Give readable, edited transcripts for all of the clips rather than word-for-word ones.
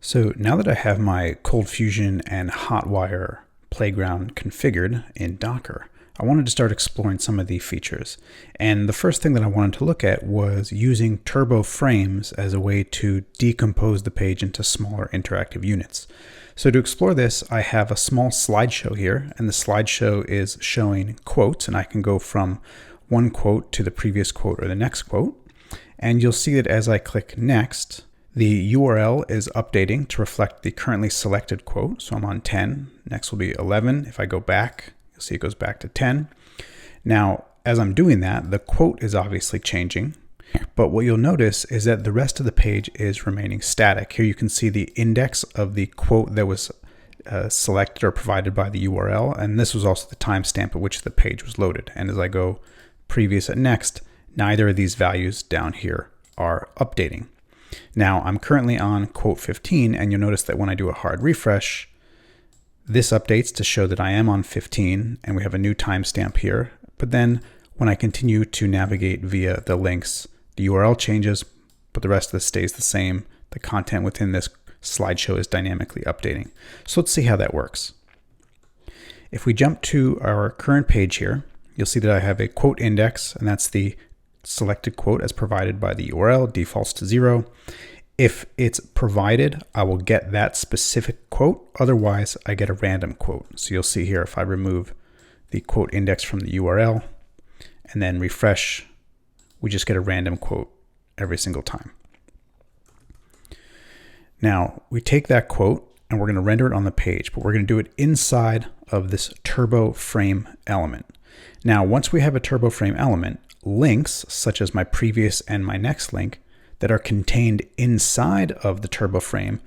So now that I have my ColdFusion and Hotwire playground configured in Docker, I wanted to start exploring some of the features. And the first thing that I wanted to look at was using turbo frames as a way to decompose the page into smaller interactive units. So to explore this, I have a small slideshow here, and the slideshow is showing quotes, and I can go from one quote to the previous quote or the next quote. And you'll see that as I click next, the URL is updating to reflect the currently selected quote. So I'm on 10. Next will be 11. If I go back, you'll see it goes back to 10. Now, as I'm doing that, the quote is obviously changing. But what you'll notice is that the rest of the page is remaining static. Here you can see the index of the quote that was selected or provided by the URL. And this was also the timestamp at which the page was loaded. And as I go previous and next, neither of these values down here are updating. Now I'm currently on quote 15, and you'll notice that when I do a hard refresh, this updates to show that I am on 15, and we have a new timestamp here. But then when I continue to navigate via the links, the URL changes, but the rest of this stays the same. The content within this slideshow is dynamically updating. So let's see how that works. If we jump to our current page here, you'll see that I have a quote index, and that's the selected quote as provided by the URL, defaults to 0. If it's provided, I will get that specific quote. Otherwise, I get a random quote. So you'll see here, if I remove the quote index from the URL and then refresh, we just get a random quote every single time. Now, we take that quote and we're going to render it on the page, but we're going to do it inside of this turbo frame element. Now, once we have a turbo frame element, links, such as my previous and my next link, that are contained inside of the turbo frame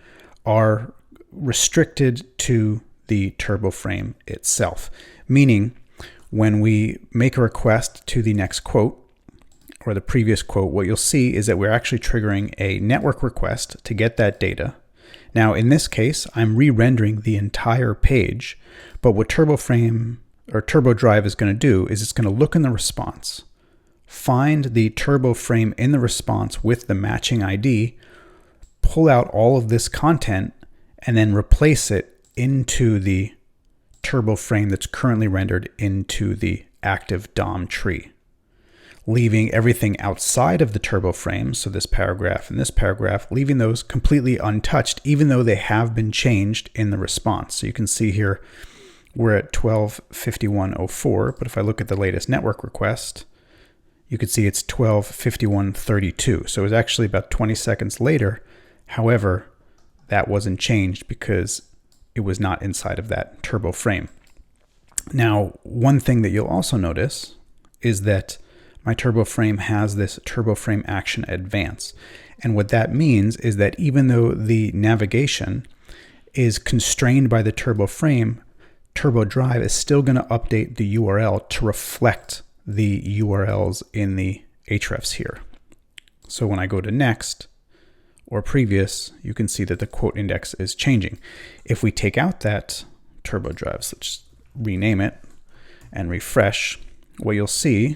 are restricted to the turbo frame itself. Meaning, when we make a request to the next quote or the previous quote, what you'll see is that we're actually triggering a network request to get that data. Now, in this case, I'm re-rendering the entire page, but what turbo frame or turbo drive is going to do is it's going to look in the response, find the turbo frame in the response with the matching ID, pull out all of this content, and then replace it into the turbo frame that's currently rendered into the active DOM tree, leaving everything outside of the turbo frame, so this paragraph and this paragraph, leaving those completely untouched, even though they have been changed in the response. So you can see here, we're at 12:51:04, but if I look at the latest network request, you can see it's 12:51:32. So it was actually about 20 seconds later. However, that wasn't changed because it was not inside of that turbo frame. Now, one thing that you'll also notice is that my turbo frame has this turbo frame action advance. And what that means is that even though the navigation is constrained by the turbo frame, turbo drive is still going to update the URL to reflect the URLs in the hrefs here. So when I go to next or previous, you can see that the quote index is changing. If we take out that turbo drive, so let's rename it and refresh, what you'll see,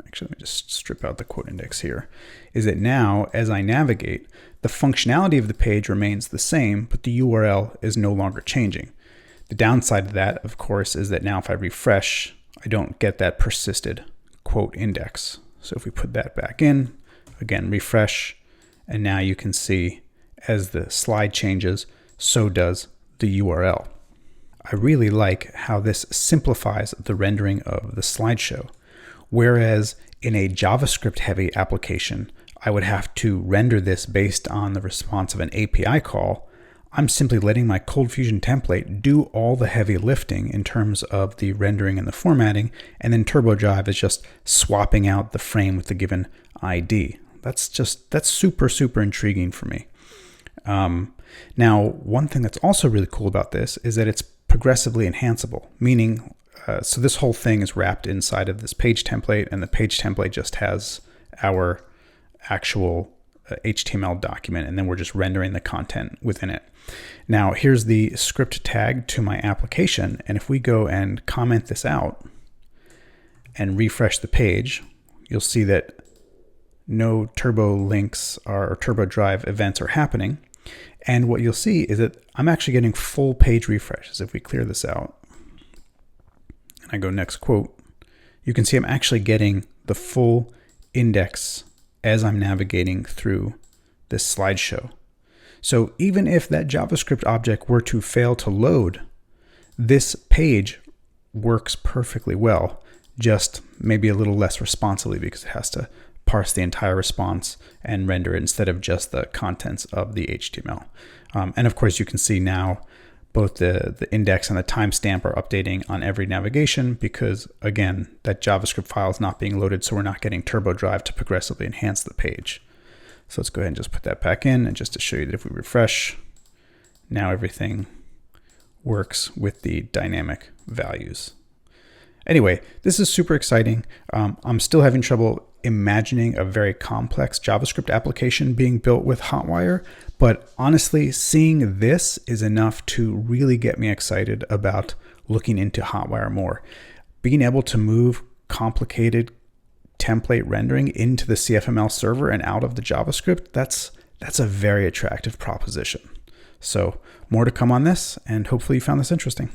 actually let me just strip out the quote index here, is that now as I navigate, the functionality of the page remains the same, but the URL is no longer changing. The downside of that, of course, is that now if I refresh, I don't get that persisted quote index. So if we put that back in, again, refresh, and now you can see as the slide changes, so does the URL. I really like how this simplifies the rendering of the slideshow. Whereas in a JavaScript heavy application, I would have to render this based on the response of an API call. I'm simply letting my ColdFusion template do all the heavy lifting in terms of the rendering and the formatting, and then Turbo Drive is just swapping out the frame with the given ID. That's super, super intriguing for me. Now, one thing that's also really cool about this is that it's progressively enhanceable, meaning, so this whole thing is wrapped inside of this page template, and the page template just has our actual HTML document, and then we're just rendering the content within it. Now, here's the script tag to my application, and if we go and comment this out and refresh the page, you'll see that no turbo links or turbo drive events are happening. And what you'll see is that I'm actually getting full page refreshes. If we clear this out and I go next quote, you can see I'm actually getting the full index as I'm navigating through this slideshow. So even if that JavaScript object were to fail to load, this page works perfectly well, just maybe a little less responsively because it has to parse the entire response and render it instead of just the contents of the HTML. And of course, you can see now both the index and the timestamp are updating on every navigation because, again, that JavaScript file is not being loaded, so we're not getting turbo drive to progressively enhance the page. So let's go ahead and just put that back in, and just to show you that if we refresh, now everything works with the dynamic values. Anyway, this is super exciting. I'm still having trouble imagining a very complex JavaScript application being built with Hotwire, but honestly, seeing this is enough to really get me excited about looking into Hotwire more. Being able to move complicated template rendering into the CFML server and out of the JavaScript, that's a very attractive proposition. So more to come on this, and hopefully you found this interesting.